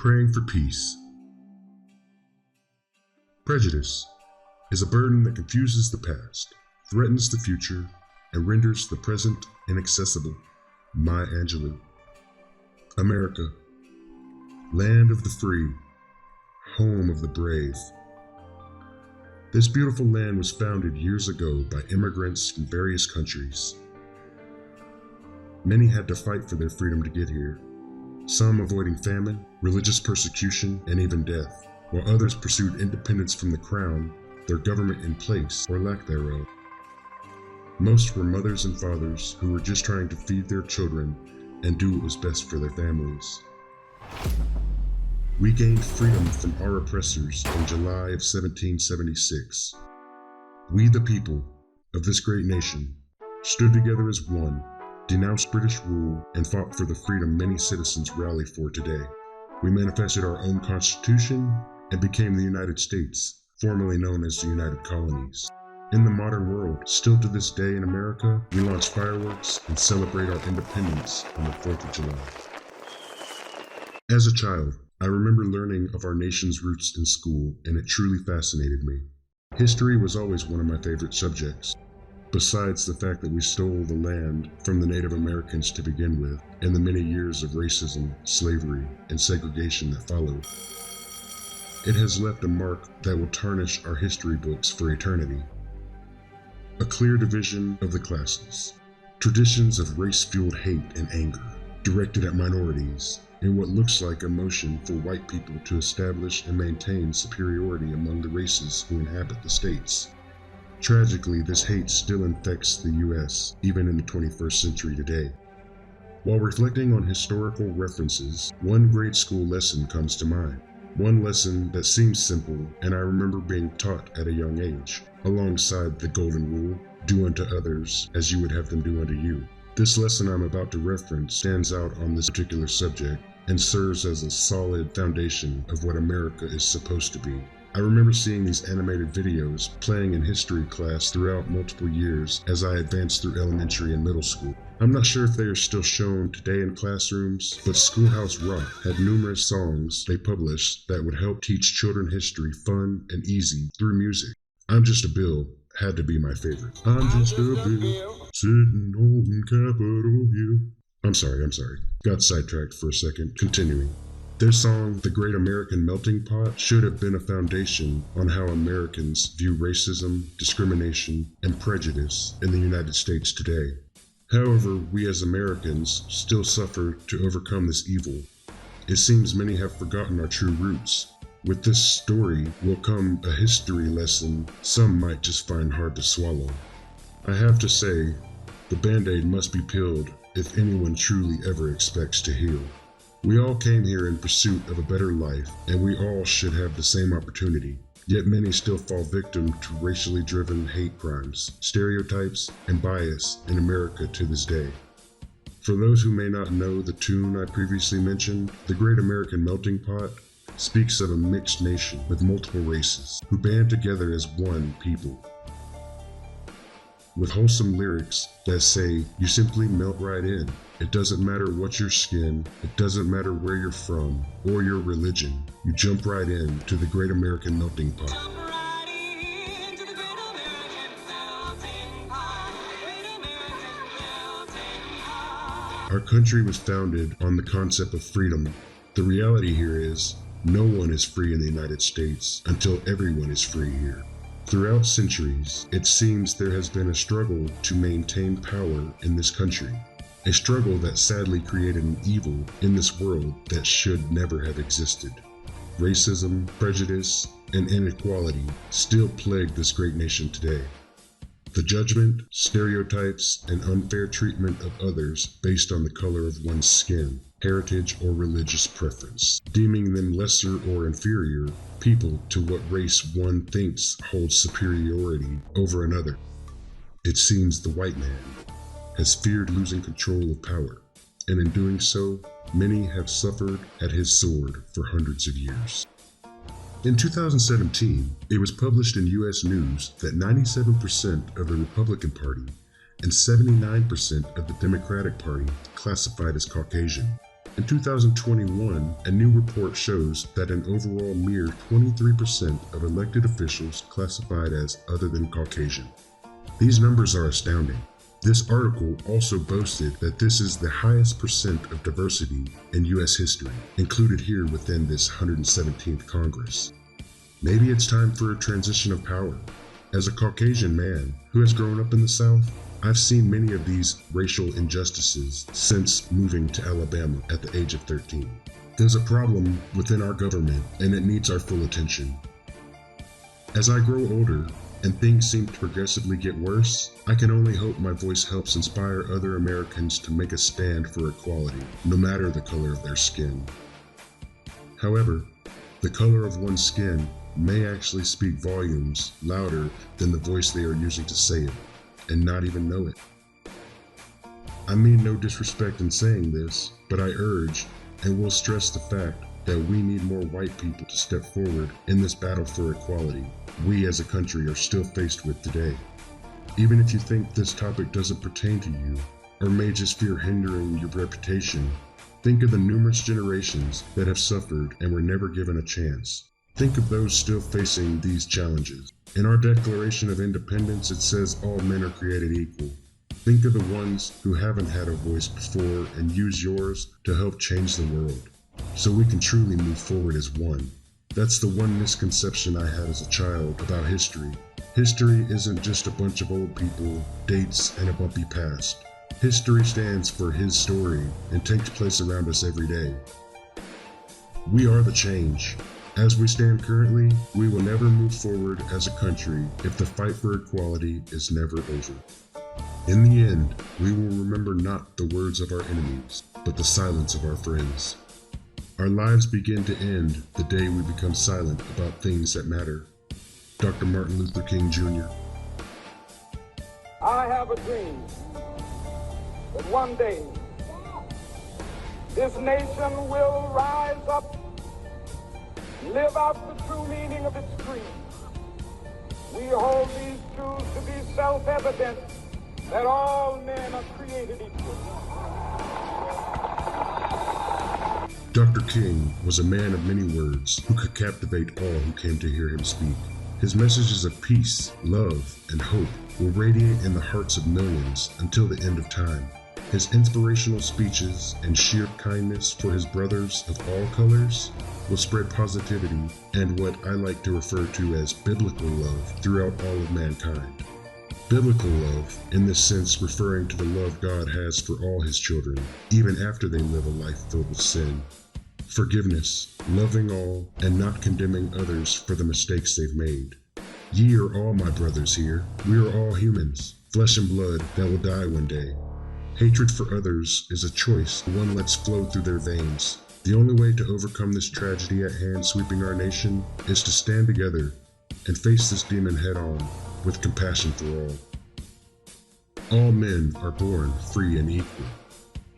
Praying for peace. Prejudice is a burden that confuses the past, threatens the future, and renders the present inaccessible. Maya Angelou. America, land of the free, home of the brave. This beautiful land was founded years ago by immigrants from various countries. Many had to fight for their freedom to get here, some avoiding famine, religious persecution, and even death, while others pursued independence from the crown, their government in place, or lack thereof. Most were mothers and fathers who were just trying to feed their children and do what was best for their families. We gained freedom from our oppressors in July of 1776. We, the people of this great nation, stood together as one, denounced British rule, and fought for the freedom many citizens rally for today. We manifested our own constitution and became the United States, formerly known as the United Colonies. In the modern world, still to this day in America, we launch fireworks and celebrate our independence on the 4th of July. As a child, I remember learning of our nation's roots in school, and it truly fascinated me. History was always one of my favorite subjects. Besides the fact that we stole the land from the Native Americans to begin with, and the many years of racism, slavery, and segregation that followed. It has left a mark that will tarnish our history books for eternity. A clear division of the classes, traditions of race-fueled hate and anger, directed at minorities, and what looks like a motion for white people to establish and maintain superiority among the races who inhabit the states. Tragically, this hate still infects the U.S., even in the 21st century today. While reflecting on historical references, one grade school lesson comes to mind. One lesson that seems simple, and I remember being taught at a young age, alongside the golden rule, do unto others as you would have them do unto you. This lesson I'm about to reference stands out on this particular subject and serves as a solid foundation of what America is supposed to be. I remember seeing these animated videos playing in history class throughout multiple years as I advanced through elementary and middle school. I'm not sure if they are still shown today in classrooms, but Schoolhouse Rock had numerous songs they published that would help teach children history fun and easy through music. I'm Just a Bill had to be my favorite. I'm just a bill sitting on Capitol Hill. I'm sorry. Got sidetracked for a second. Continuing. Their song, The Great American Melting Pot, should have been a foundation on how Americans view racism, discrimination, and prejudice in the United States today. However, we as Americans still suffer to overcome this evil. It seems many have forgotten our true roots. With this story will come a history lesson some might just find hard to swallow. I have to say, the Band-Aid must be peeled if anyone truly ever expects to heal. We all came here in pursuit of a better life, and we all should have the same opportunity. Yet many still fall victim to racially driven hate crimes, stereotypes, and bias in America to this day. For those who may not know the tune I previously mentioned, The Great American Melting Pot speaks of a mixed nation with multiple races who band together as one people. With wholesome lyrics that say, you simply melt right in. It doesn't matter what your skin, it doesn't matter where you're from, or your religion. You jump right in to the Great American Melting Pot. Our country was founded on the concept of freedom. The reality here is, no one is free in the United States until everyone is free here. Throughout centuries, it seems there has been a struggle to maintain power in this country. A struggle that sadly created an evil in this world that should never have existed. Racism, prejudice, and inequality still plague this great nation today. The judgment, stereotypes, and unfair treatment of others based on the color of one's skin, heritage, or religious preference, deeming them lesser or inferior people to what race one thinks holds superiority over another. It seems the white man has feared losing control of power, and in doing so, many have suffered at his sword for hundreds of years. In 2017, it was published in U.S. News that 97% of the Republican Party and 79% of the Democratic Party classified as Caucasian. In 2021, a new report shows that an overall mere 23% of elected officials classified as other than Caucasian. These numbers are astounding. This article also boasted that this is the highest percent of diversity in U.S. history, included here within this 117th Congress. Maybe it's time for a transition of power. As a Caucasian man who has grown up in the South, I've seen many of these racial injustices since moving to Alabama at the age of 13. There's a problem within our government and it needs our full attention. As I grow older and things seem to progressively get worse, I can only hope my voice helps inspire other Americans to make a stand for equality, no matter the color of their skin. However, the color of one's skin may actually speak volumes louder than the voice they are using to say it, and not even know it. I mean no disrespect in saying this, but I urge and will stress the fact that we need more white people to step forward in this battle for equality we as a country are still faced with today. Even if you think this topic doesn't pertain to you, or may just fear hindering your reputation, think of the numerous generations that have suffered and were never given a chance. Think of those still facing these challenges. In our Declaration of Independence, it says all men are created equal. Think of the ones who haven't had a voice before and use yours to help change the world, so we can truly move forward as one. That's the one misconception I had as a child about history. History isn't just a bunch of old people, dates, and a bumpy past. History stands for his story and takes place around us every day. We are the change. As we stand currently, we will never move forward as a country if the fight for equality is never over. In the end, we will remember not the words of our enemies, but the silence of our friends. Our lives begin to end the day we become silent about things that matter. Dr. Martin Luther King Jr. I have a dream that one day this nation will rise up, live out the true meaning of its creed. We hold these truths to be self-evident, that all men are created equal. Dr. King was a man of many words who could captivate all who came to hear him speak. His messages of peace, love, and hope will radiate in the hearts of millions until the end of time. His inspirational speeches and sheer kindness for his brothers of all colors will spread positivity and what I like to refer to as biblical love throughout all of mankind. Biblical love, in this sense referring to the love God has for all his children, even after they live a life filled with sin. Forgiveness, loving all, and not condemning others for the mistakes they've made. Ye are all my brothers here. We are all humans, flesh and blood that will die one day. Hatred for others is a choice one lets flow through their veins. The only way to overcome this tragedy at hand sweeping our nation is to stand together and face this demon head on with compassion for all. All men are born free and equal,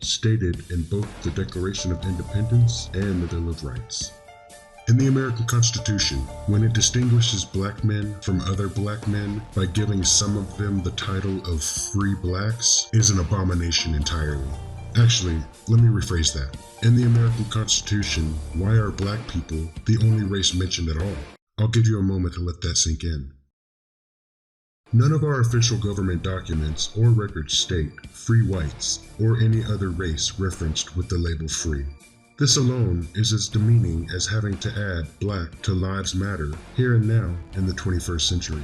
stated in both the Declaration of Independence and the Bill of Rights. In the American Constitution, when it distinguishes black men from other black men by giving some of them the title of free blacks, is an abomination entirely. Actually, let me rephrase that. In the American Constitution, why are black people the only race mentioned at all? I'll give you a moment to let that sink in. None of our official government documents or records state free whites or any other race referenced with the label free. This alone is as demeaning as having to add black to lives matter here and now in the 21st century.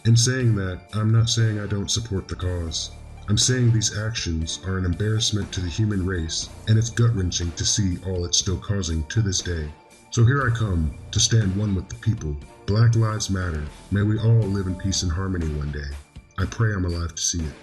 In saying that, I'm not saying I don't support the cause. I'm saying these actions are an embarrassment to the human race, and it's gut-wrenching to see all it's still causing to this day. So here I come to stand one with the people. Black lives matter. May we all live in peace and harmony one day. I pray I'm alive to see it.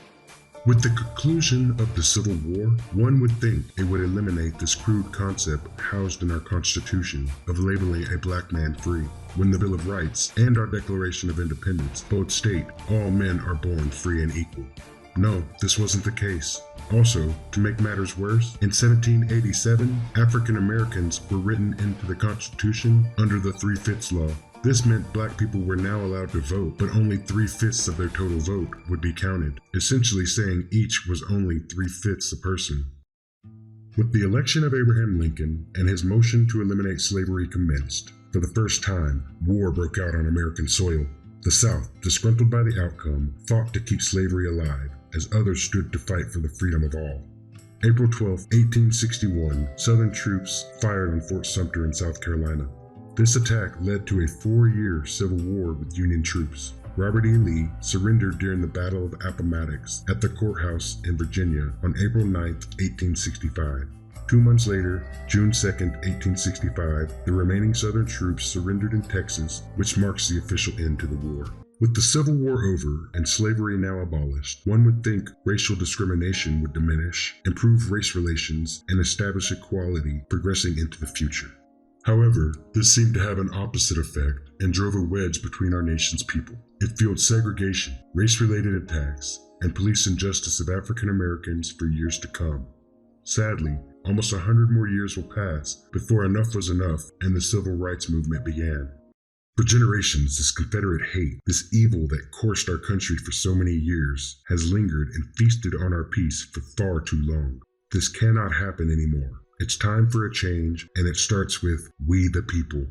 With the conclusion of the Civil War, one would think it would eliminate this crude concept housed in our Constitution of labeling a black man free, when the Bill of Rights and our Declaration of Independence both state all men are born free and equal. No, this wasn't the case. Also, to make matters worse, in 1787, African Americans were written into the Constitution under the 3/5 law. This meant black people were now allowed to vote, but only 3/5 of their total vote would be counted, essentially saying each was only 3/5 a person. With the election of Abraham Lincoln and his motion to eliminate slavery commenced, for the first time, war broke out on American soil. The South, disgruntled by the outcome, fought to keep slavery alive, as others stood to fight for the freedom of all. April 12, 1861, Southern troops fired on Fort Sumter in South Carolina. This attack led to a 4-year civil war with Union troops. Robert E. Lee surrendered during the Battle of Appomattox at the courthouse in Virginia on April 9, 1865. 2 months later, June 2, 1865, the remaining Southern troops surrendered in Texas, which marks the official end to the war. With the Civil War over and slavery now abolished, one would think racial discrimination would diminish, improve race relations, and establish equality progressing into the future. However, this seemed to have an opposite effect and drove a wedge between our nation's people. It fueled segregation, race-related attacks, and police injustice of African Americans for years to come. Sadly, almost 100 more years will pass before enough was enough and the civil rights movement began. For generations, this Confederate hate, this evil that coursed our country for so many years, has lingered and feasted on our peace for far too long. This cannot happen anymore. It's time for a change, and it starts with we the people.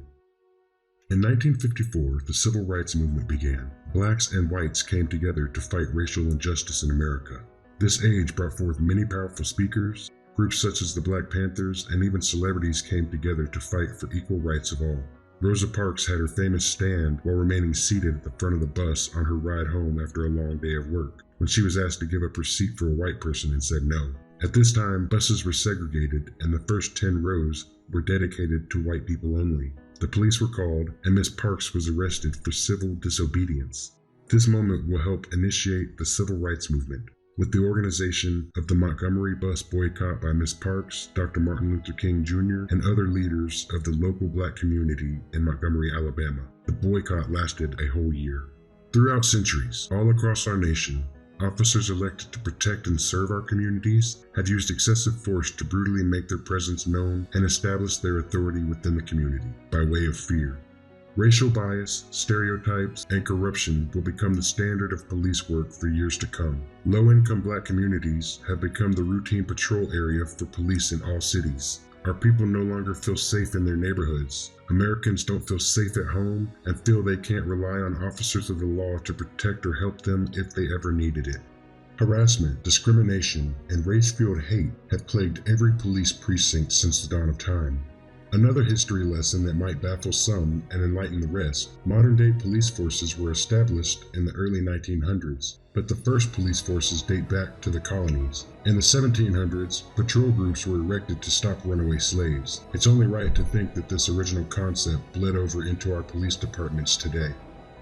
In 1954, the civil rights movement began. Blacks and whites came together to fight racial injustice in America. This age brought forth many powerful speakers. Groups such as the Black Panthers and even celebrities came together to fight for equal rights of all. Rosa Parks had her famous stand while remaining seated at the front of the bus on her ride home after a long day of work, when she was asked to give up her seat for a white person and said no. At this time, buses were segregated and the first 10 rows were dedicated to white people only. The police were called and Miss Parks was arrested for civil disobedience. This moment will help initiate the civil rights movement. With the organization of the Montgomery bus boycott by Miss Parks, Dr. Martin Luther King Jr., and other leaders of the local black community in Montgomery, Alabama. The boycott lasted a whole year. Throughout centuries, all across our nation, officers elected to protect and serve our communities have used excessive force to brutally make their presence known and establish their authority within the community by way of fear. Racial bias, stereotypes, and corruption will become the standard of police work for years to come. Low-income black communities have become the routine patrol area for police in all cities. Our people no longer feel safe in their neighborhoods. Americans don't feel safe at home and feel they can't rely on officers of the law to protect or help them if they ever needed it. Harassment, discrimination, and race-fueled hate have plagued every police precinct since the dawn of time. Another history lesson that might baffle some and enlighten the rest. Modern-day police forces were established in the early 1900s, but the first police forces date back to the colonies. In the 1700s, patrol groups were erected to stop runaway slaves. It's only right to think that this original concept bled over into our police departments today.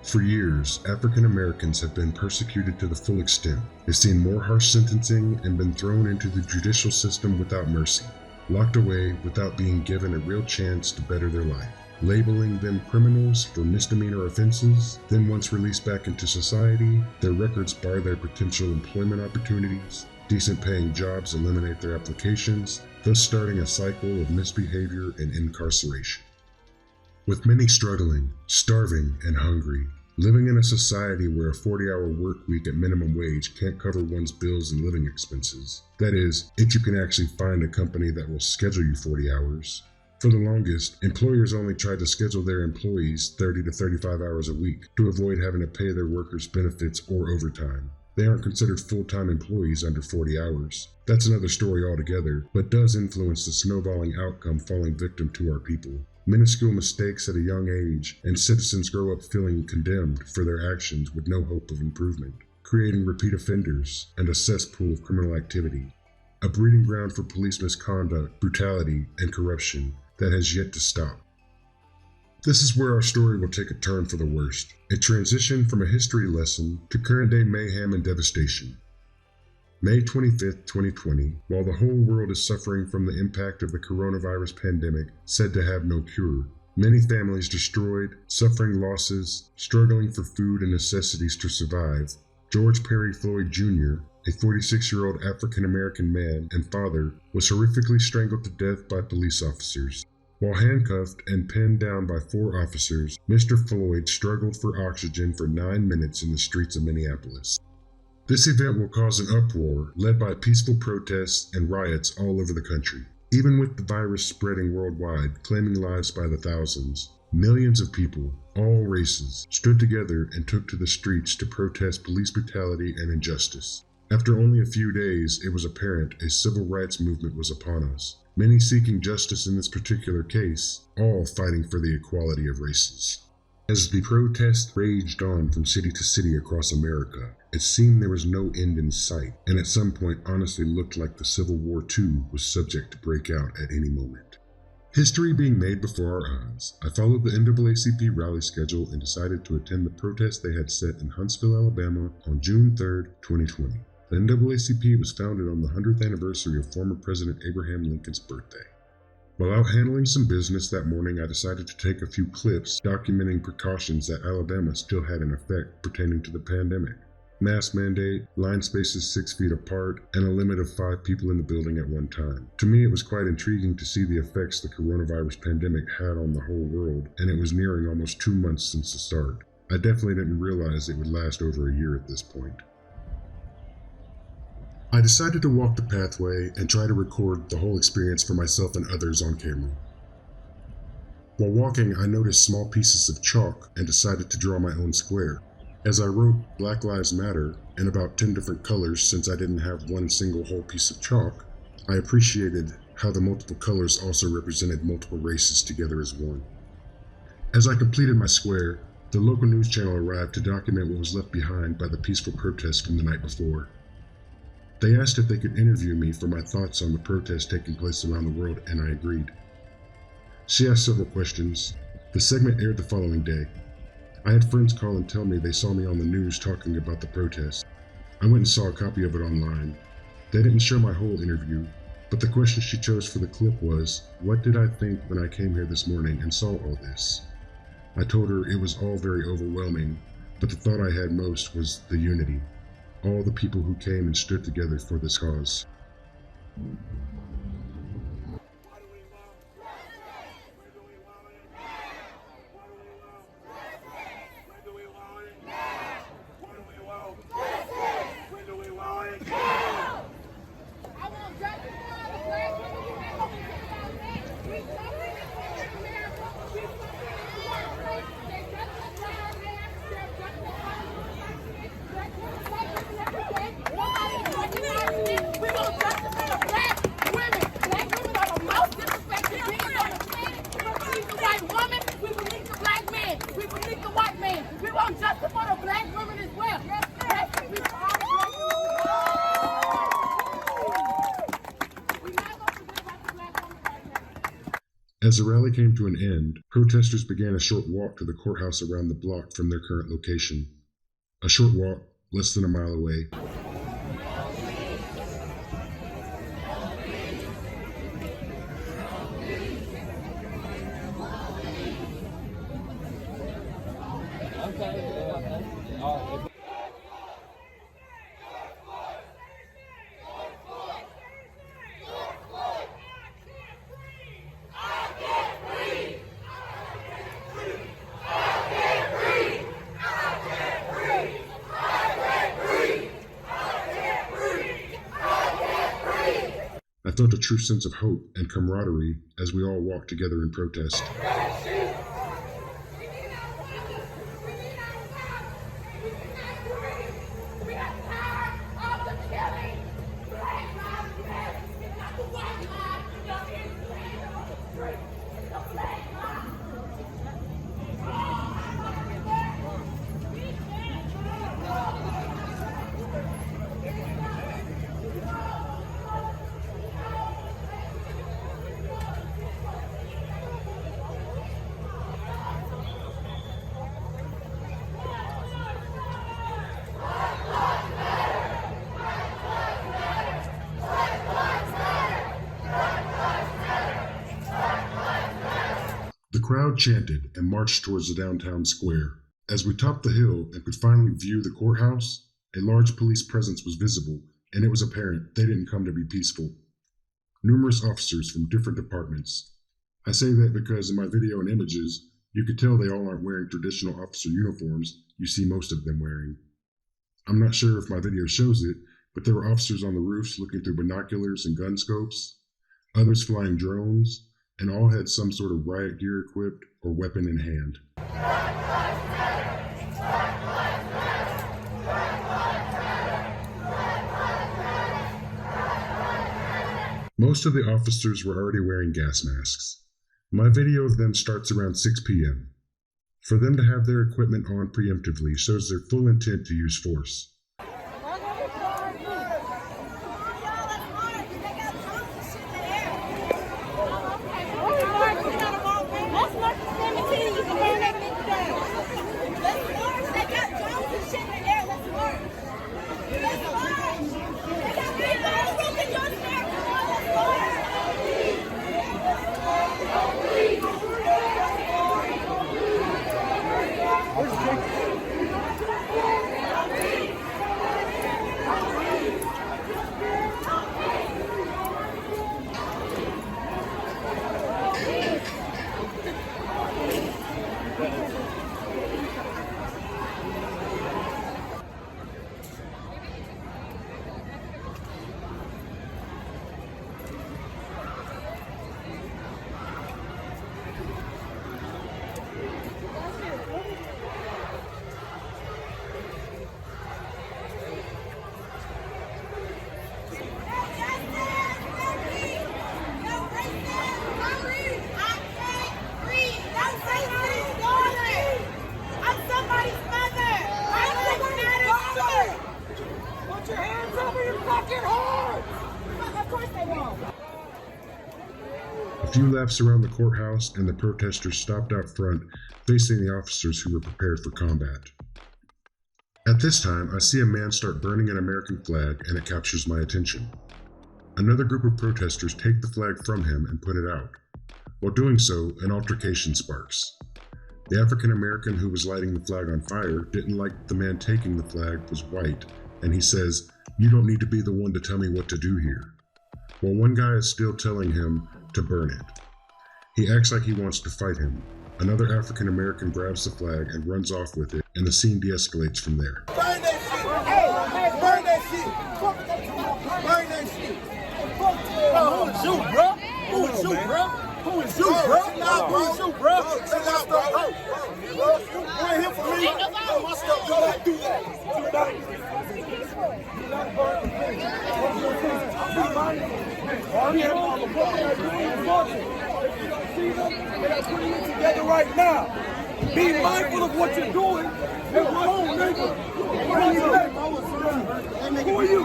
For years, African Americans have been persecuted to the full extent. They've seen more harsh sentencing and been thrown into the judicial system without mercy. Locked away without being given a real chance to better their life, labeling them criminals for misdemeanor offenses. Then once released back into society, their records bar their potential employment opportunities, decent paying jobs eliminate their applications, thus starting a cycle of misbehavior and incarceration. With many struggling, starving, and hungry, living in a society where a 40-hour work week at minimum wage can't cover one's bills and living expenses. That is, if you can actually find a company that will schedule you 40 hours. For the longest, employers only tried to schedule their employees 30 to 35 hours a week to avoid having to pay their workers benefits or overtime. They aren't considered full-time employees under 40 hours. That's another story altogether, but does influence the snowballing outcome falling victim to our people. Minuscule mistakes at a young age, and citizens grow up feeling condemned for their actions with no hope of improvement, creating repeat offenders and a cesspool of criminal activity. A breeding ground for police misconduct, brutality, and corruption that has yet to stop. This is where our story will take a turn for the worst, a transition from a history lesson to current-day mayhem and devastation. May 25, 2020, while the whole world is suffering from the impact of the coronavirus pandemic said to have no cure, many families destroyed, suffering losses, struggling for food and necessities to survive, George Perry Floyd Jr., a 46-year-old African-American man and father, was horrifically strangled to death by police officers. While handcuffed and pinned down by 4 officers, Mr. Floyd struggled for oxygen for 9 minutes in the streets of Minneapolis. This event will cause an uproar led by peaceful protests and riots all over the country. Even with the virus spreading worldwide, claiming lives by the thousands, millions of people, all races, stood together and took to the streets to protest police brutality and injustice. After only a few days, it was apparent a civil rights movement was upon us, many seeking justice in this particular case, all fighting for the equality of races. As the protests raged on from city to city across America, it seemed there was no end in sight, and at some point honestly looked like the Civil War II was subject to break out at any moment. History being made before our eyes, I followed the NAACP rally schedule and decided to attend the protest they had set in Huntsville, Alabama on June 3, 2020. The NAACP was founded on the 100th anniversary of former President Abraham Lincoln's birthday. While out handling some business that morning, I decided to take a few clips documenting precautions that Alabama still had in effect pertaining to the pandemic. Mask mandate, line spaces 6 feet apart, and a limit of 5 people in the building at one time. To me, it was quite intriguing to see the effects the coronavirus pandemic had on the whole world, and it was nearing almost 2 months since the start. I definitely didn't realize it would last over a year at this point. I decided to walk the pathway and try to record the whole experience for myself and others on camera. While walking, I noticed small pieces of chalk and decided to draw my own square. As I wrote Black Lives Matter in about 10 different colors since I didn't have one single whole piece of chalk, I appreciated how the multiple colors also represented multiple races together as one. As I completed my square, the local news channel arrived to document what was left behind by the peaceful protest from the night before. They asked if they could interview me for my thoughts on the protests taking place around the world, and I agreed. She asked several questions. The segment aired the following day. I had friends call and tell me they saw me on the news talking about the protest. I went and saw a copy of it online. They didn't show my whole interview, but the question she chose for the clip was, "What did I think when I came here this morning and saw all this?" I told her it was all very overwhelming, but the thought I had most was the unity. All the people who came and stood together for this cause. As the rally came to an end, protesters began a short walk to the courthouse around the block from their current location. A short walk, less than a mile away. I felt a true sense of hope and camaraderie as we all walked together in protest. The crowd chanted and marched towards the downtown square. As we topped the hill and could finally view the courthouse, a large police presence was visible, and it was apparent they didn't come to be peaceful. Numerous officers from different departments. I say that because in my video and images, you could tell they all aren't wearing traditional officer uniforms you see most of them wearing. I'm not sure if my video shows it, but there were officers on the roofs looking through binoculars and gun scopes, others flying drones, and all had some sort of riot gear equipped or weapon in hand. Most of the officers were already wearing gas masks. My video of them starts around 6 p.m. For them to have their equipment on preemptively shows their full intent to use force. A few laps around the courthouse and the protesters stopped out front, facing the officers who were prepared for combat. At this time, I see a man start burning an American flag, and it captures my attention. Another group of protesters take the flag from him and put it out. While doing so, an altercation sparks. The African American who was lighting the flag on fire didn't like the man taking the flag was white, and he says, "You don't need to be the one to tell me what to do here." While one guy is still telling him to burn it. He acts like he wants to fight him. Another African American grabs the flag and runs off with it, and the scene de-escalates from there. Burn that shit! Hey, burn that shit! Burn that shit! Who is you, bro? Who is you, bro? Who is you, bro? Who is you, bro? Chill out, bro. You ain't here for me. My stuff, do not do that. Do not burn the thing. I'm not they are putting it together right now. Be mindful of what you're doing. And home, nigga. Who are you?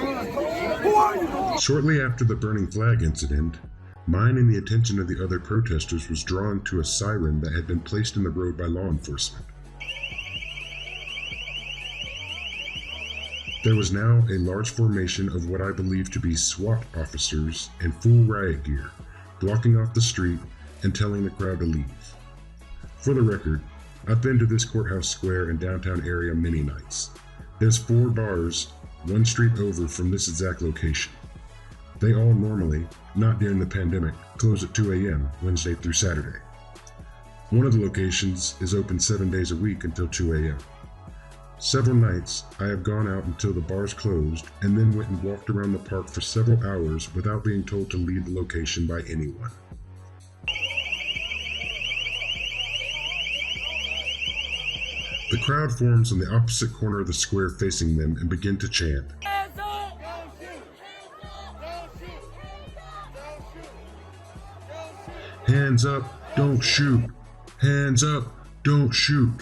Who are you? Shortly after the burning flag incident, mine and the attention of the other protesters was drawn to a siren that had been placed in the road by law enforcement. There was now a large formation of what I believe to be SWAT officers in full riot gear, blocking off the street and telling the crowd to leave. For the record, I've been to this courthouse square and downtown area many nights. There's 4 bars, 1 street over from this exact location. They all normally, not during the pandemic, close at 2 a.m. Wednesday through Saturday. One of the locations is open 7 days a week until 2 a.m. Several nights, I have gone out until the bars closed and then went and walked around the park for several hours without being told to leave the location by anyone. The crowd forms on the opposite corner of the square facing them and begin to chant. Hands up, don't shoot. Hands up, don't shoot.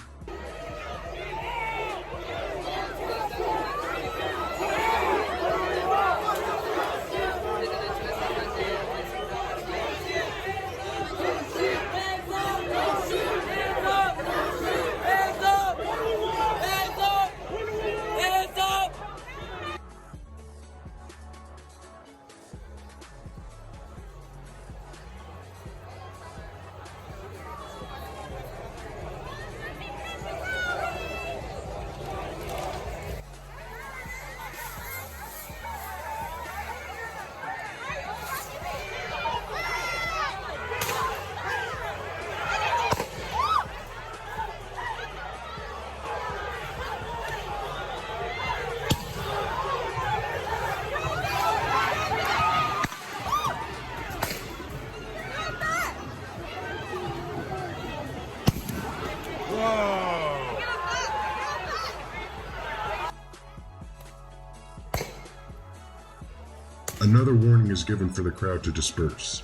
Another warning is given for the crowd to disperse.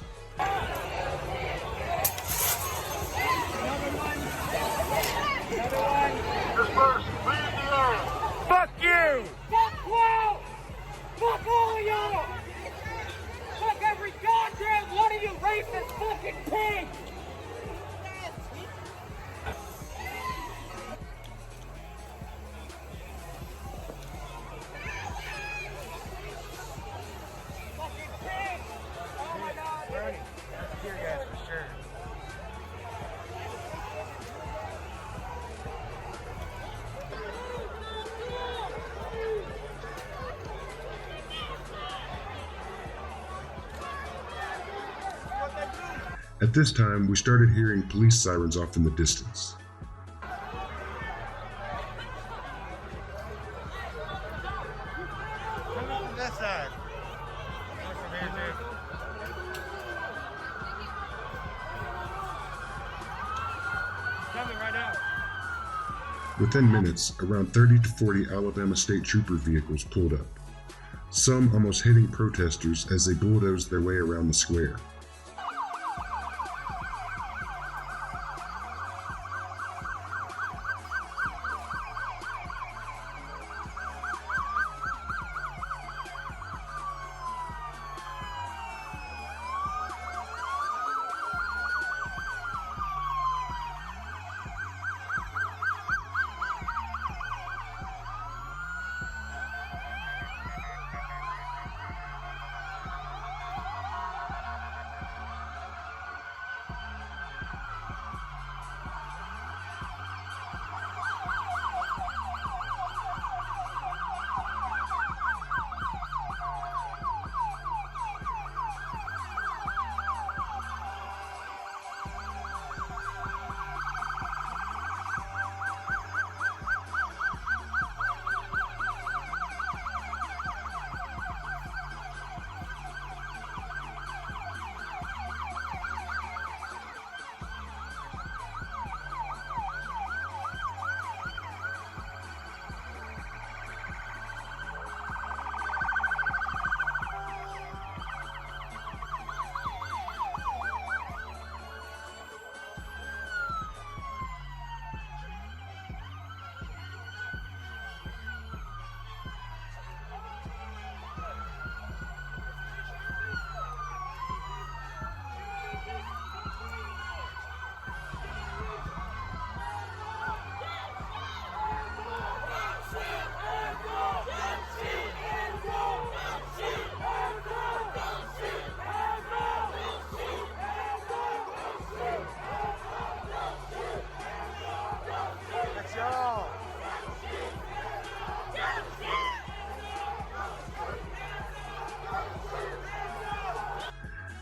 Fuck you! Fuck Will! Fuck all of y'all! Fuck every goddamn one of you racist fucking pigs! Fucking pigs! Oh my God! Bernie, that's tear gas for sure. At this time, we started hearing police sirens off in the distance. Coming from that side. Coming from here, dude. Coming right now. Within minutes, around 30 to 40 Alabama State Trooper vehicles pulled up, some almost hitting protesters as they bulldozed their way around the square.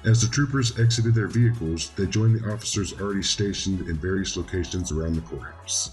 As the troopers exited their vehicles, they joined the officers already stationed in various locations around the courthouse.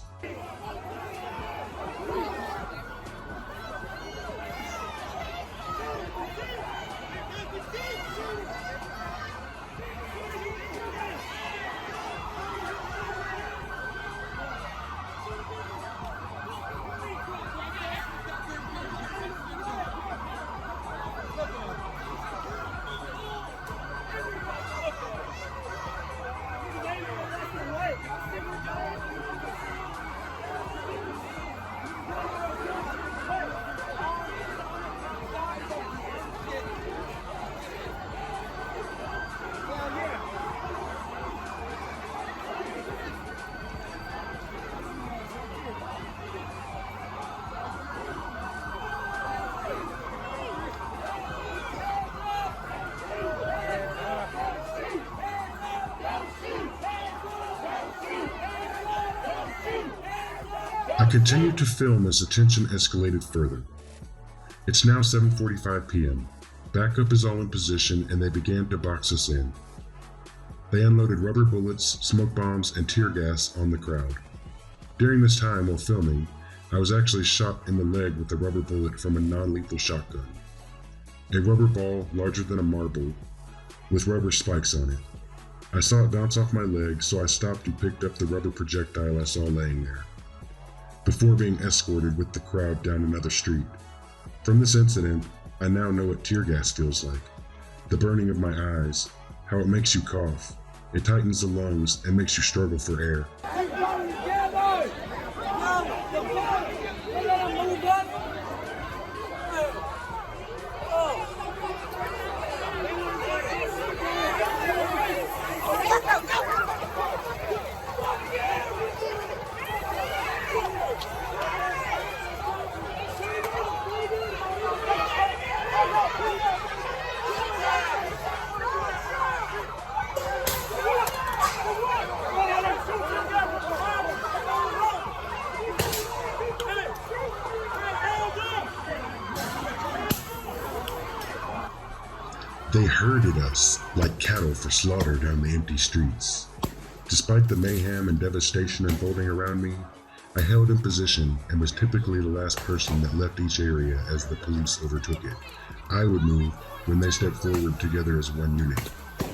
I continued to film as the tension escalated further. It's now 7:45 p.m. Backup is all in position and they began to box us in. They unloaded rubber bullets, smoke bombs, and tear gas on the crowd. During this time, while filming, I was actually shot in the leg with a rubber bullet from a non-lethal shotgun. A rubber ball larger than a marble with rubber spikes on it. I saw it bounce off my leg, so I stopped and picked up the rubber projectile I saw laying there, before being escorted with the crowd down another street. From this incident, I now know what tear gas feels like. The burning of my eyes, how it makes you cough. It tightens the lungs and makes you struggle for air. They herded us like cattle for slaughter down the empty streets. Despite the mayhem and devastation unfolding around me, I held in position and was typically the last person that left each area as the police overtook it. I would move when they stepped forward together as one unit.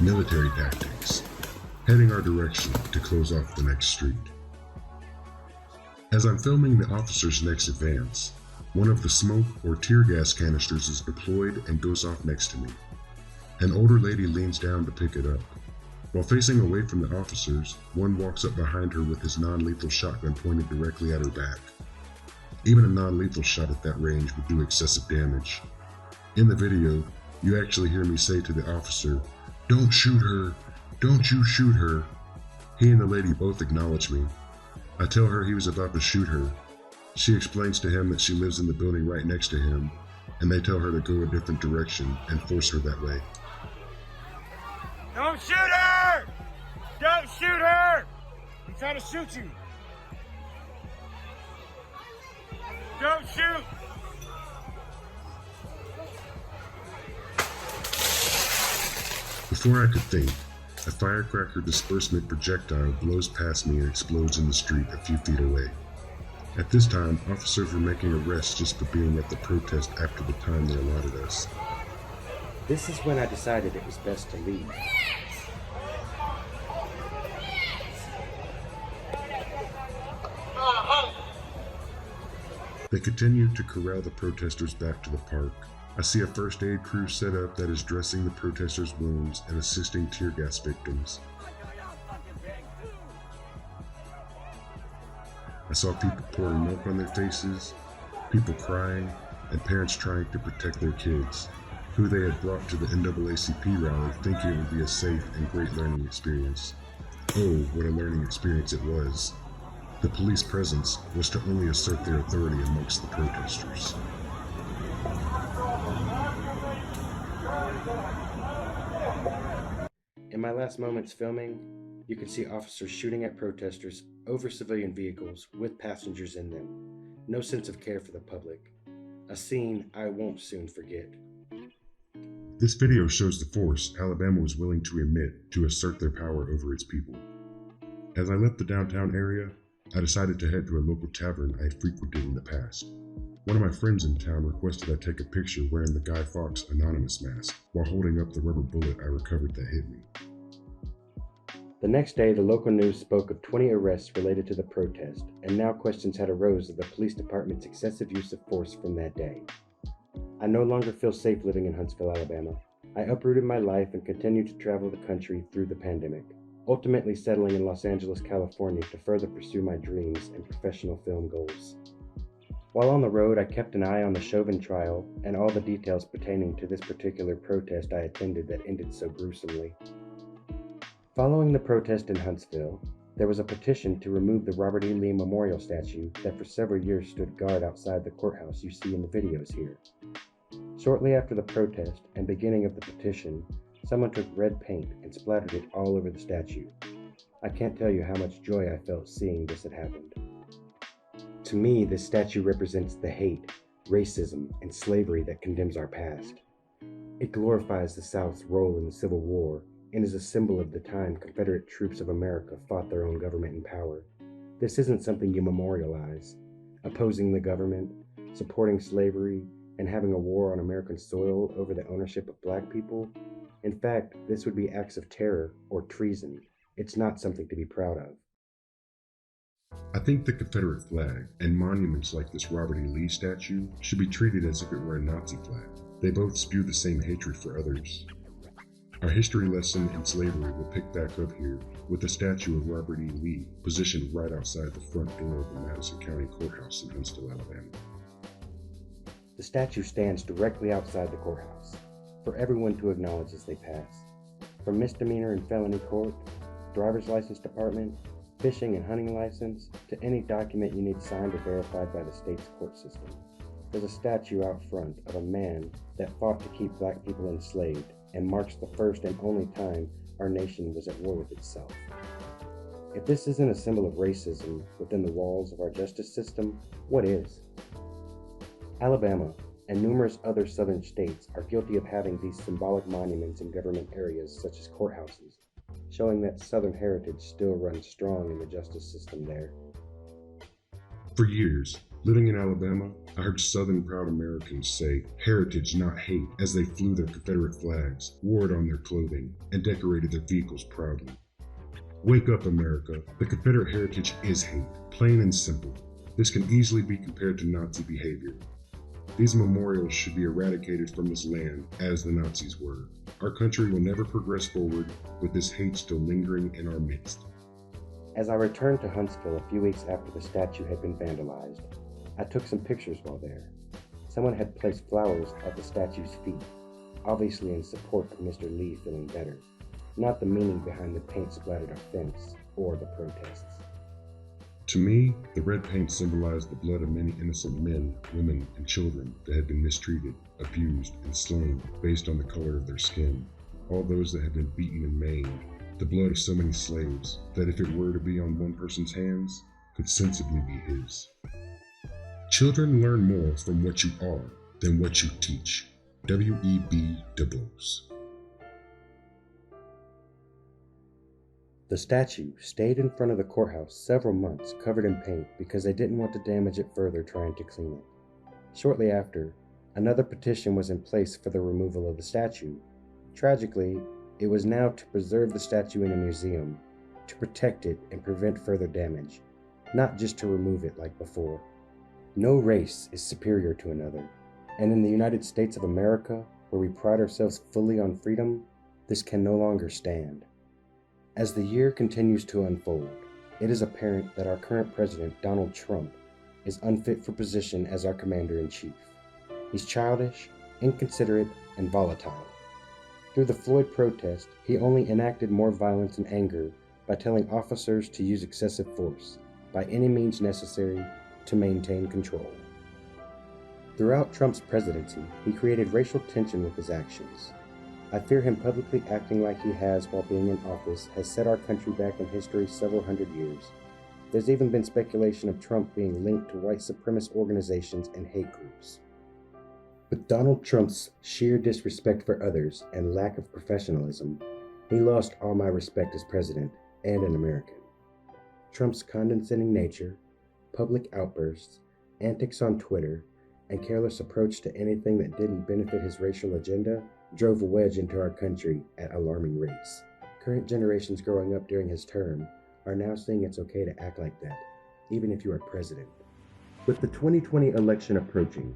Military tactics, heading our direction to close off the next street. As I'm filming the officer's next advance, one of the smoke or tear gas canisters is deployed and goes off next to me. An older lady leans down to pick it up. While facing away from the officers, one walks up behind her with his non-lethal shotgun pointed directly at her back. Even a non-lethal shot at that range would do excessive damage. In the video, you actually hear me say to the officer, "Don't shoot her! Don't you shoot her!" He and the lady both acknowledge me. I tell her he was about to shoot her. She explains to him that she lives in the building right next to him, and they tell her to go a different direction and force her that way. Don't shoot her! Don't shoot her! He's trying to shoot you. Don't shoot! Before I could think, a firecracker disbursement projectile blows past me and explodes in the street a few feet away. At this time, officers were making arrests just for being at the protest after the time they allotted us. This is when I decided it was best to leave. They continue to corral the protesters back to the park. I see a first aid crew set up that is dressing the protesters' wounds and assisting tear gas victims. I saw people pouring milk on their faces, people crying, and parents trying to protect their kids, who they had brought to the NAACP rally thinking it would be a safe and great learning experience. Oh, what a learning experience it was. The police presence was to only assert their authority amongst the protesters. In my last moments filming, you can see officers shooting at protesters over civilian vehicles with passengers in them. No sense of care for the public. A scene I won't soon forget. This video shows the force Alabama was willing to emit to assert their power over its people. As I left the downtown area, I decided to head to a local tavern I had frequented in the past. One of my friends in town requested I take a picture wearing the Guy Fawkes anonymous mask while holding up the rubber bullet I recovered that hit me. The next day, the local news spoke of 20 arrests related to the protest, and now questions had arose of the police department's excessive use of force from that day. I no longer feel safe living in Huntsville, Alabama. I uprooted my life and continued to travel the country through the pandemic, ultimately settling in Los Angeles, California to further pursue my dreams and professional film goals. While on the road, I kept an eye on the Chauvin trial and all the details pertaining to this particular protest I attended that ended so gruesomely. Following the protest in Huntsville, there was a petition to remove the Robert E. Lee Memorial statue that for several years stood guard outside the courthouse you see in the videos here. Shortly after the protest and beginning of the petition, someone took red paint and splattered it all over the statue. I can't tell you how much joy I felt seeing this had happened. To me, this statue represents the hate, racism, and slavery that condemns our past. It glorifies the South's role in the Civil War and is a symbol of the time Confederate troops of America fought their own government and power. This isn't something you memorialize. Opposing the government, supporting slavery, and having a war on American soil over the ownership of black people. In fact, this would be acts of terror or treason. It's not something to be proud of. I think the Confederate flag and monuments like this Robert E. Lee statue should be treated as if it were a Nazi flag. They both spew the same hatred for others. Our history lesson in slavery will pick back up here with the statue of Robert E. Lee positioned right outside the front door of the Madison County Courthouse in Huntsville, Alabama. The statue stands directly outside the courthouse for everyone to acknowledge as they pass. From misdemeanor and felony court, driver's license department, fishing and hunting license, to any document you need signed or verified by the state's court system. There's a statue out front of a man that fought to keep black people enslaved and marks the first and only time our nation was at war with itself. If this isn't a symbol of racism within the walls of our justice system, what is? Alabama and numerous other southern states are guilty of having these symbolic monuments in government areas such as courthouses, showing that Southern heritage still runs strong in the justice system there. For years, living in Alabama, I heard Southern proud Americans say heritage, not hate, as they flew their Confederate flags, wore it on their clothing, and decorated their vehicles proudly. Wake up, America. The Confederate heritage is hate, plain and simple. This can easily be compared to Nazi behavior. These memorials should be eradicated from this land as the Nazis were. Our country will never progress forward with this hate still lingering in our midst. As I returned to Huntsville a few weeks after the statue had been vandalized, I took some pictures while there. Someone had placed flowers at the statue's feet, obviously in support of Mr. Lee feeling better, not the meaning behind the paint-splattered offense or the protests. To me, the red paint symbolized the blood of many innocent men, women, and children that had been mistreated, abused, and slain based on the color of their skin. All those that had been beaten and maimed. The blood of so many slaves that if it were to be on one person's hands, could sensibly be his. Children learn more from what you are than what you teach. W.E.B. Du Bois. The statue stayed in front of the courthouse several months covered in paint because they didn't want to damage it further trying to clean it. Shortly after, another petition was in place for the removal of the statue. Tragically, it was now to preserve the statue in a museum, to protect it and prevent further damage, not just to remove it like before. No race is superior to another, and in the United States of America, where we pride ourselves fully on freedom, this can no longer stand. As the year continues to unfold, it is apparent that our current president, Donald Trump, is unfit for position as our commander-in-chief. He's childish, inconsiderate, and volatile. Through the Floyd protest, he only enacted more violence and anger by telling officers to use excessive force, by any means necessary, to maintain control. Throughout Trump's presidency, he created racial tension with his actions. I fear him publicly acting like he has while being in office has set our country back in history several hundred years. There's even been speculation of Trump being linked to white supremacist organizations and hate groups. With Donald Trump's sheer disrespect for others and lack of professionalism, he lost all my respect as president and an American. Trump's condescending nature, public outbursts, antics on Twitter, and careless approach to anything that didn't benefit his racial agenda drove a wedge into our country at alarming rates. Current generations growing up during his term are now saying it's okay to act like that, even if you are president. With the 2020 election approaching,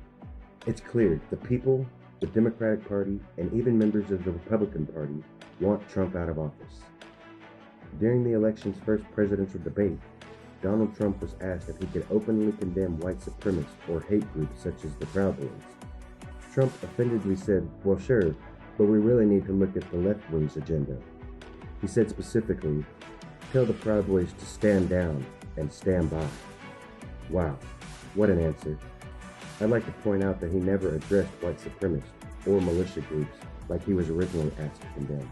it's clear the people, the Democratic Party, and even members of the Republican Party want Trump out of office. During the election's first presidential debate, Donald Trump was asked if he could openly condemn white supremacists or hate groups such as the Proud Boys. Trump offendedly said, "Well, sure, but we really need to look at the left wing's agenda." He said specifically, "Tell the Proud Boys to stand down and stand by." Wow, what an answer. I'd like to point out that he never addressed white supremacists or militia groups like he was originally asked to condemn.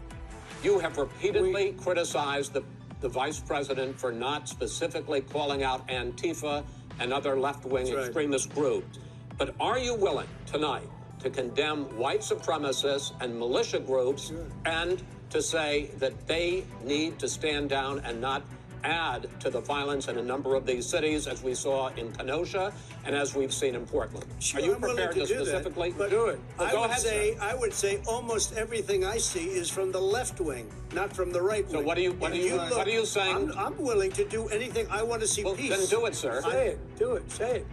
You have repeatedly criticized the vice president for not specifically calling out Antifa and other left-wing extremist groups. But are you willing tonight to condemn white supremacists and militia groups and to say that they need to stand down and not add to the violence in a number of these cities, as we saw in Kenosha and as we've seen in Portland? Sure, are you I'm willing prepared to do specifically that, do it? Well, go ahead, I would say almost everything I see is from the left wing, not from the right wing. So what are you saying? I'm willing to do anything. I want to see peace. Then do it, sir. Say it. Do it. Say it.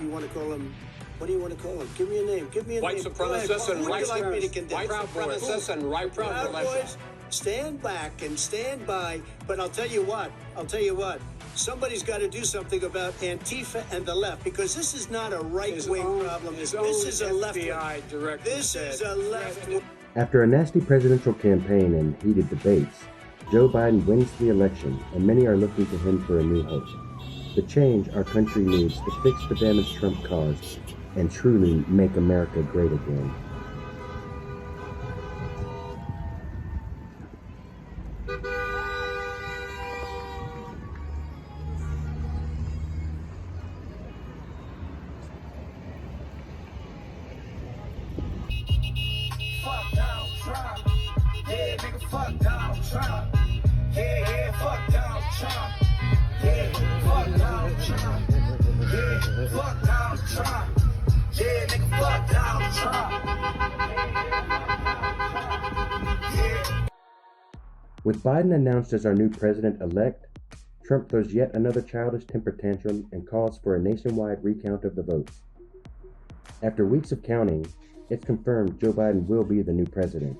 You want to call them What do you want to call them? Give me a name. Give me a White name. supremacists and Who would you like me to condemn? white supremacists and right Proud militia. Boys, stand back and stand by. But I'll tell you what. Somebody's got to do something about Antifa and the left, because this is not a right-wing problem. This is a left-wing. This is a left-wing. After a nasty presidential campaign and heated debates, Joe Biden wins the election, and many are looking to him for a new hope. The change our country needs to fix the damage Trump caused and truly make America great again. Fuck Donald Trump. Yeah, nigga, fuck Donald Trump. Yeah, fuck Donald Trump. Yeah, fuck Donald Trump. Yeah, fuck Donald Trump. Yeah, nigga, fuck Donald Trump. Yeah. With Biden announced as our new president-elect, Trump throws yet another childish temper tantrum and calls for a nationwide recount of the votes. After weeks of counting, it's confirmed Joe Biden will be the new president.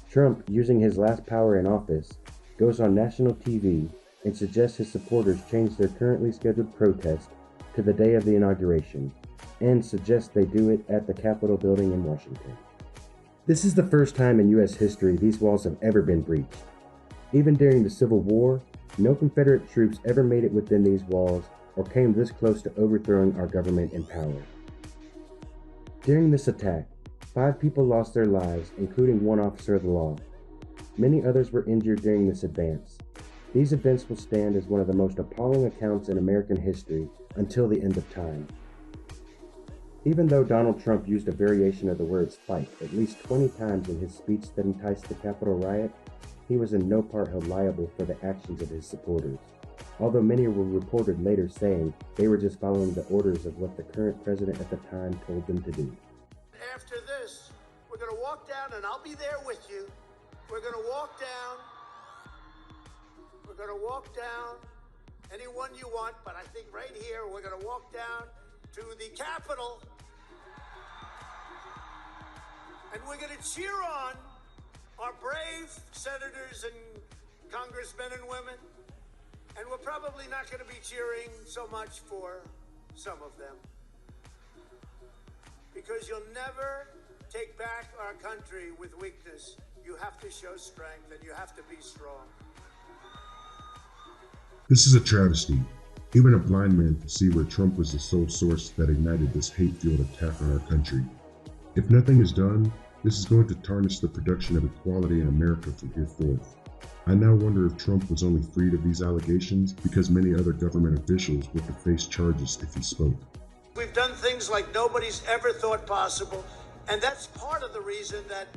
Trump, using his last power in office, goes on national TV and suggests his supporters change their currently scheduled protest to the day of the inauguration, and suggests they do it at the Capitol building in Washington. This is the first time in U.S. history these walls have ever been breached. Even during the Civil War, no Confederate troops ever made it within these walls or came this close to overthrowing our government in power. During this attack, 5 people lost their lives, including one officer of the law. Many others were injured during this advance. These events will stand as one of the most appalling accounts in American history until the end of time. Even though Donald Trump used a variation of the words fight at least 20 times in his speech that enticed the Capitol riot, he was in no part held liable for the actions of his supporters, although many were reported later saying they were just following the orders of what the current president at the time told them to do. After this, we're going to walk down, and I'll be there with you. We're going to walk down. We're going to walk down anyone you want, but I think right here we're going to walk down to the Capitol, and we're going to cheer on our brave senators and congressmen and women, and we're probably not going to be cheering so much for some of them, because you'll never take back our country with weakness. You have to show strength, and you have to be strong. This is a travesty. Even a blind man could see where Trump was the sole source that ignited this hate-fueled attack on our country. If nothing is done, this is going to tarnish the production of equality in America from here forth. I now wonder if Trump was only freed of these allegations because many other government officials would have faced charges if he spoke. We've done things like nobody's ever thought possible, and that's part of the reason that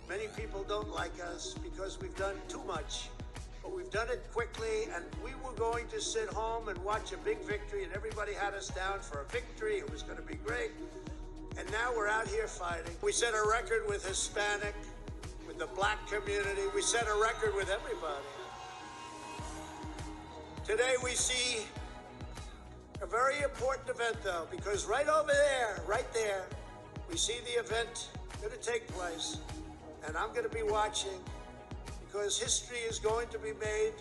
many people don't like us, because we've done too much. But we've done it quickly, and we were going to sit home and watch a big victory, and everybody had us down for a victory. It was going to be great. And now we're out here fighting. We set a record with Hispanic, with the black community. We set a record with everybody. Today we see a very important event, though, because right over there, right there, we see the event going to take place, and I'm going to be watching, because history is going to be made.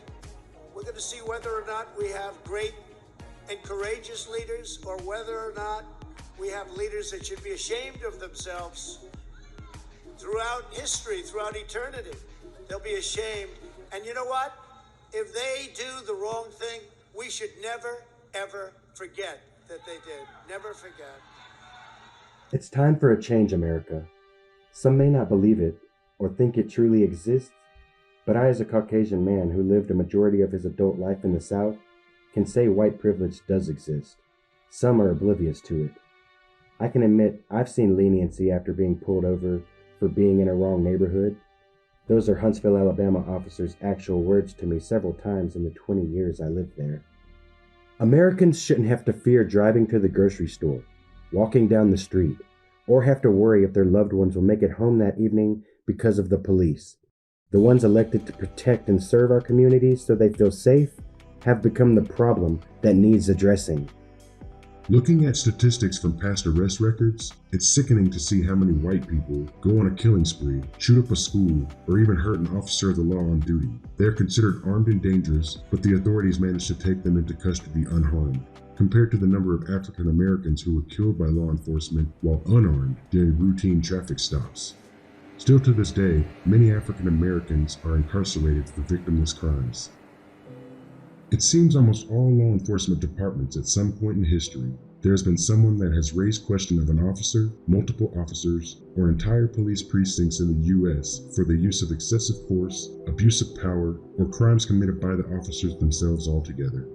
We're going to see whether or not we have great and courageous leaders, or whether or not we have leaders that should be ashamed of themselves. Throughout history, throughout eternity, they'll be ashamed. And you know what? If they do the wrong thing, we should never, ever forget that they did. Never forget. It's time for a change, America. Some may not believe it or think it truly exists, but I, as a Caucasian man who lived a majority of his adult life in the South, can say white privilege does exist. Some are oblivious to it. I can admit I've seen leniency after being pulled over for being in a wrong neighborhood. Those are Huntsville, Alabama officers' actual words to me several times in the 20 years I lived there. Americans shouldn't have to fear driving to the grocery store, walking down the street, or have to worry if their loved ones will make it home that evening because of the police. The ones elected to protect and serve our communities so they feel safe have become the problem that needs addressing. Looking at statistics from past arrest records, it's sickening to see how many white people go on a killing spree, shoot up a school, or even hurt an officer of the law on duty. They are considered armed and dangerous, but the authorities manage to take them into custody unharmed, compared to the number of African Americans who were killed by law enforcement while unarmed during routine traffic stops. Still to this day, many African Americans are incarcerated for victimless crimes. It seems almost all law enforcement departments at some point in history, there has been someone that has raised question of an officer, multiple officers, or entire police precincts in the U.S. for the use of excessive force, abuse of power, or crimes committed by the officers themselves altogether.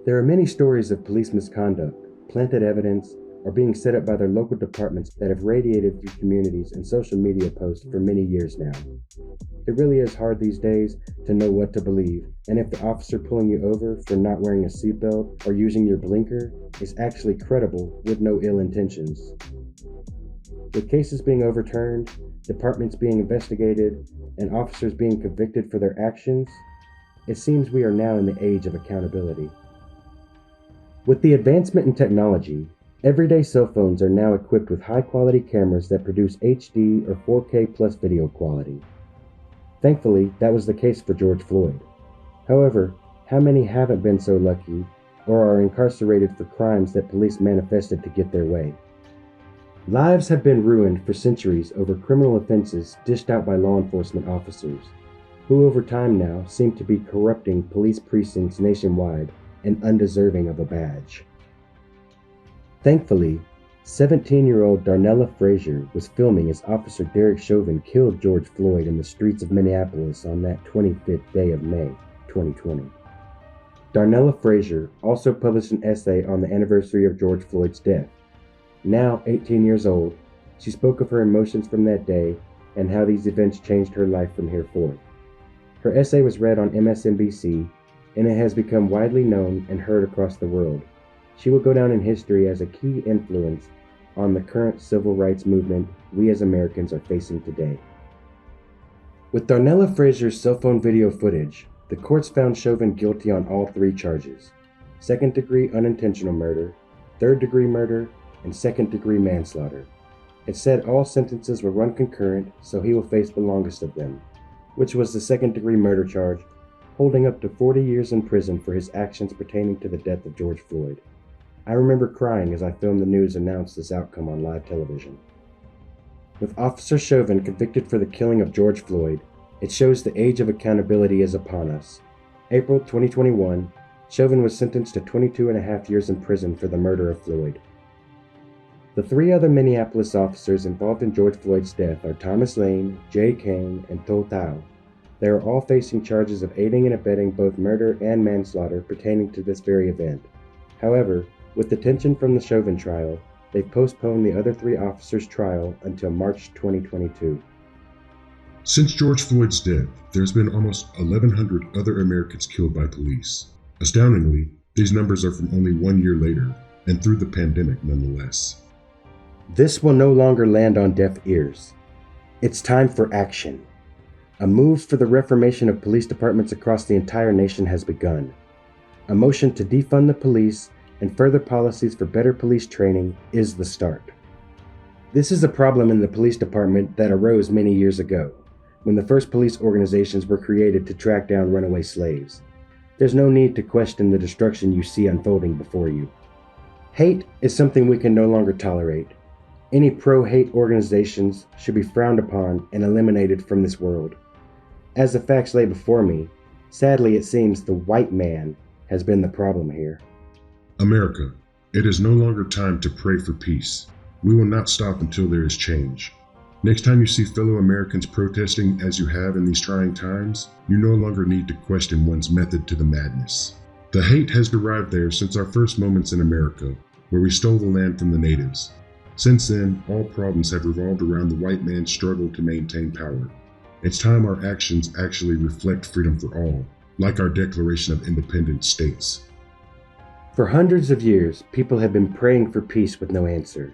There are many stories of police misconduct, planted evidence, or being set up by their local departments that have radiated through communities and social media posts for many years now. It really is hard these days to know what to believe, and if the officer pulling you over for not wearing a seatbelt or using your blinker is actually credible with no ill intentions. With cases being overturned, departments being investigated, and officers being convicted for their actions, it seems we are now in the age of accountability. With the advancement in technology, everyday cell phones are now equipped with high-quality cameras that produce HD or 4K plus video quality. Thankfully, that was the case for George Floyd. However, how many haven't been so lucky or are incarcerated for crimes that police manifested to get their way? Lives have been ruined for centuries over criminal offenses dished out by law enforcement officers, who over time now seem to be corrupting police precincts nationwide and undeserving of a badge. Thankfully, 17-year-old Darnella Frazier was filming as Officer Derek Chauvin killed George Floyd in the streets of Minneapolis on that 25th day of May, 2020. Darnella Frazier also published an essay on the anniversary of George Floyd's death. Now 18 years old, she spoke of her emotions from that day and how these events changed her life from here forth. Her essay was read on MSNBC, and it has become widely known and heard across the world. She will go down in history as a key influence on the current civil rights movement we as Americans are facing today. With Darnella Frazier's cell phone video footage, the courts found Chauvin guilty on all 3 charges: second-degree unintentional murder, third-degree murder, and second-degree manslaughter. It said all sentences will run concurrent, so he will face the longest of them, which was the second-degree murder charge, holding up to 40 years in prison for his actions pertaining to the death of George Floyd. I remember crying as I filmed the news announced this outcome on live television. With Officer Chauvin convicted for the killing of George Floyd, it shows the age of accountability is upon us. April 2021, Chauvin was sentenced to 22.5 years in prison for the murder of Floyd. The 3 other Minneapolis officers involved in George Floyd's death are Thomas Lane, Jay Kane, and To Thao. They are all facing charges of aiding and abetting both murder and manslaughter pertaining to this very event. However, with the tension from the Chauvin trial, they've postponed the other 3 officers' trial until March 2022. Since George Floyd's death, there's been almost 1,100 other Americans killed by police. Astoundingly, these numbers are from only 1 year later, and through the pandemic nonetheless. This will no longer land on deaf ears. It's time for action. A move for the reformation of police departments across the entire nation has begun. A motion to defund the police and further policies for better police training is the start. This is a problem in the police department that arose many years ago, when the first police organizations were created to track down runaway slaves. There's no need to question the destruction you see unfolding before you. Hate is something we can no longer tolerate. Any pro-hate organizations should be frowned upon and eliminated from this world. As the facts lay before me, sadly it seems the white man has been the problem here. America, it is no longer time to pray for peace. We will not stop until there is change. Next time you see fellow Americans protesting as you have in these trying times, you no longer need to question one's method to the madness. The hate has derived there since our first moments in America, where we stole the land from the natives. Since then, all problems have revolved around the white man's struggle to maintain power. It's time our actions actually reflect freedom for all, like our Declaration of Independence states. For hundreds of years, people have been praying for peace with no answer.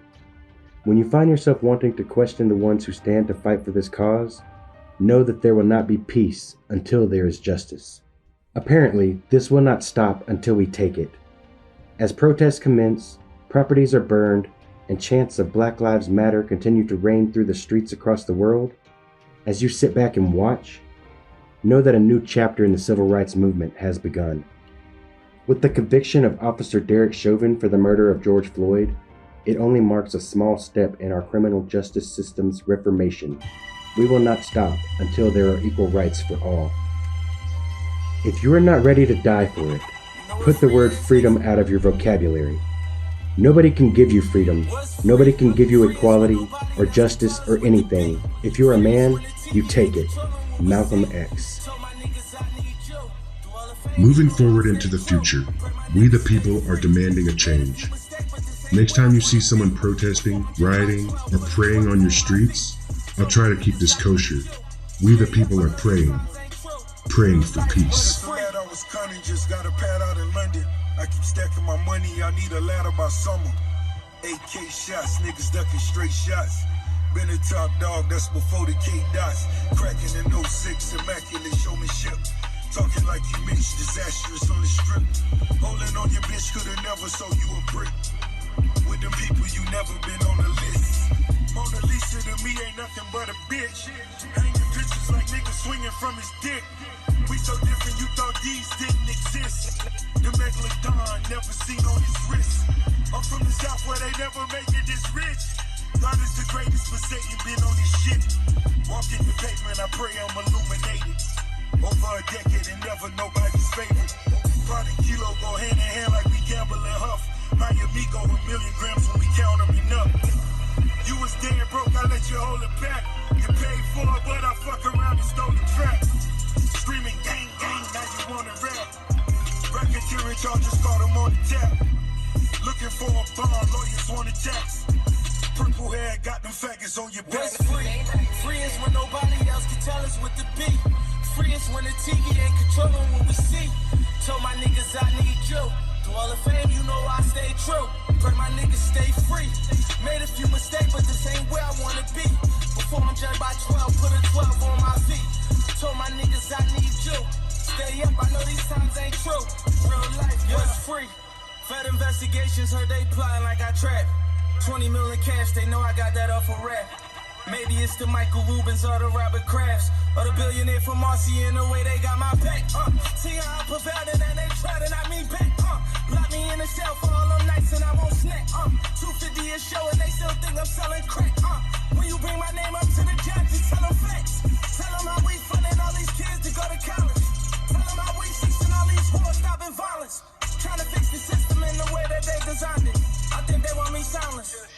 When you find yourself wanting to question the ones who stand to fight for this cause, know that there will not be peace until there is justice. Apparently, this will not stop until we take it. As protests commence, properties are burned, and chants of Black Lives Matter continue to reign through the streets across the world, as you sit back and watch, know that a new chapter in the civil rights movement has begun. With the conviction of Officer Derek Chauvin for the murder of George Floyd, it only marks a small step in our criminal justice system's reformation. We will not stop until there are equal rights for all. If you are not ready to die for it, put the word freedom out of your vocabulary. Nobody can give you freedom. Nobody can give you equality or justice or anything. If you're a man, you take it. Malcolm X. Moving forward into the future, we the people are demanding a change. Next time you see someone protesting, rioting, or praying on your streets, I'll try to keep this kosher. We the people are praying for peace. I was cunning, just got a pad out in London. I keep stacking my money, I need a ladder by summer. AK shots, niggas ducking straight shots. Been a top dog, that's before the K-Dots. Cracking in 06, immaculate showmanship. Talking like you Mitch, disastrous on the strip. Holding on your bitch, could've never sold you a brick. With them people, you never been on the list. Mona Lisa to me ain't nothing but a bitch. Hanging pictures like niggas swinging from his dick. We so different, you thought these didn't exist. The Megalodon never seen on his wrist. I'm from the South where they never make it this rich. God is the greatest, but Satan been on his shit. Walking the pavement, I pray I'm illuminated. Over a decade and never nobody's favorite. Prod and Kilo go hand in hand like we gamble and huff. Miami go a million grams when we count them enough. You was dead broke, I let you hold it back. You paid for it, but I fuck around and stole the track. Screaming gang, gang, now you wanna rap. Racketeering charges, caught them on the tap. Looking for a bond, lawyers want to tax. Purple hair, got them faggots on your back. Free? Free is when nobody else can tell us what to be. Free is when the TV ain't controlling what we see. Told my niggas I need you. Through all the fame, you know I stay true. Pray my niggas stay free. Made a few mistakes, but this ain't where I wanna be. Before I'm judged by 12, put a 12 on my feet. Told my niggas I need you. Stay up, I know these times ain't true. Real life was free. Fed investigations, heard they plotting like I trap. 20 million cash, they know I got that off a rap. Maybe it's the Michael Rubens or the Robert Krafts or the billionaire from Marcy in the way they got my back. See how I prevailed and then they try to knock me back. Lock me in the cell for all them nights and I won't snack. 250 a show and they still think I'm selling crack. When you bring my name up to the judge, just tell them facts. Tell them how we funding all these kids to go to college. Tell them how we ceasing all these wars, stopping violence. Trying to fix the system in the way that they designed it. I think they want me silenced.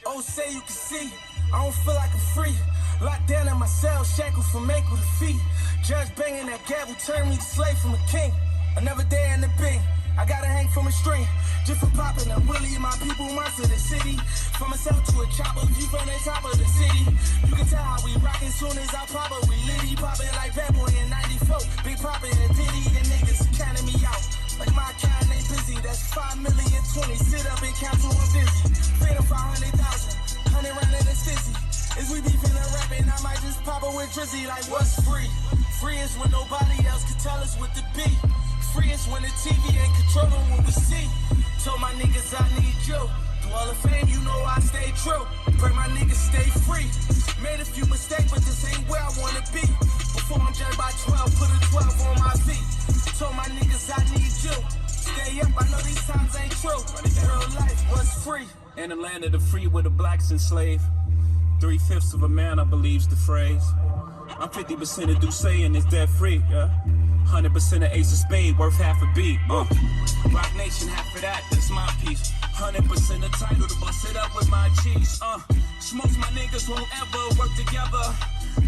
Oh, say you can see, I don't feel like I'm free. Locked down in my cell, shackled from ankle to feet. Judge banging that gavel, turned me to slave from a king. Another day in the bin, I gotta hang from a string. Just for popping up, Willie and my people, monster the city. From a cell to a chopper, you from the top of the city. You can tell how we rockin' soon as I pop up. We litty poppin' like Bad Boy in 94. Big poppin' and Diddy, the niggas counting me out. Like my account ain't busy, that's 5 million 20. Sit up and count till I'm dizzy. Freedom 500,000, 100 round in the stizzy. Is we beefing and rapping, I might just pop up with Drizzy. Like what's free? Free is when nobody else can tell us what to be. Free is when the TV ain't controlling what we see. Told my niggas I need you. Through all the fame, you know I stay true. Pray my niggas stay free. Made a few mistakes, but this ain't where I wanna be. Before I'm judged by 12, put a 12 on my feet. Told my niggas I need you. Stay up, I know these times ain't true. Real life was free. In the land of the free where the blacks enslaved. 3/5 of a man, I believe's the phrase. I'm 50% of Duce and it's dead free, yeah. 100% of Ace of Spade, worth half a beat. Rock Nation, half of that, that's my piece. 100% of title to bust it up with my cheese. Smokes my niggas won't ever work together.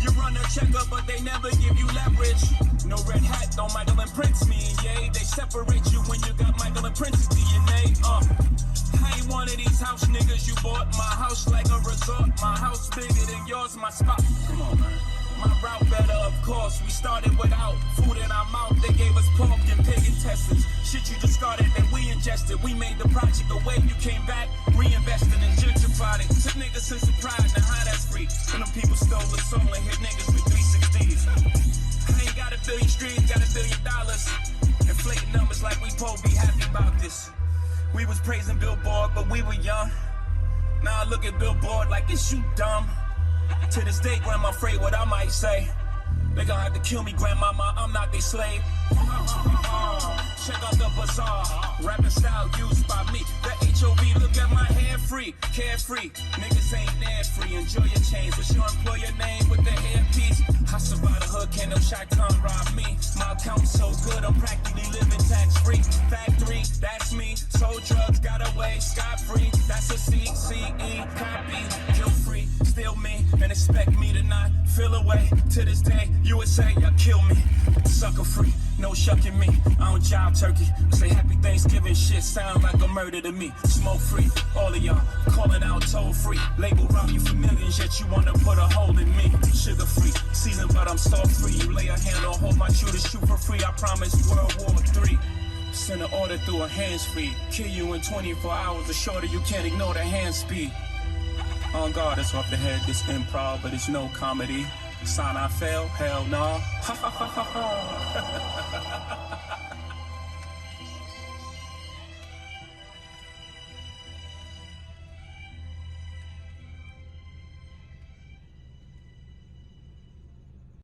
You run a checkup, but they never give you leverage. No red hat, don't Michael and Prince me, yay. They separate you when you got Michael and Prince's DNA. I ain't one of these house niggas you bought. My house like a resort. My house bigger than yours, my spot. Come on, man. My route better, of course. We started without food in our mouth. They gave us pork and pig intestines. Shit you discarded that we ingested. We made the project away. You came back, reinvested and gentrified it. Took niggas since surprise. Now how that's free? When them people stole the soul and hit niggas with 360s. I ain't got a billion streams, got $1 billion. Inflating numbers like we supposed to be happy about this. We was praising Billboard, but we were young. Now I look at Billboard like it's you dumb. To this day, Grandma afraid what I might say. They gonna have to kill me, Grandmama, I'm not their slave. Check out the bazaar, rapping style used by me. The HOV, look at my hand free, carefree. Niggas ain't there free, enjoy your change. What's your employer name with the hairpiece? Hustle by the hood, can't no shotgun rob me. My account's so good, I'm practically living tax-free. Factory, that's me. Sold drugs, got away, scot-free. That's a CCE, copy, guilt-free. Still me, and expect me to not feel away. To this day, you would say, y'all kill me. Sucker free, no shucking me. I don't jive turkey. Say happy Thanksgiving shit sound like a murder to me. Smoke free, all of y'all calling out toll free. Label rob you for millions, yet you wanna put a hole in me. Sugar free, seasoned but I'm salt free. You lay a hand on hold my shooters, shoot for free. I promise World War III. Send an order through a hands-free. Kill you in 24 hours or shorter, you can't ignore the hand speed. On guard, it's off the head, this improv, but it's no comedy. Sign I fail, hell no.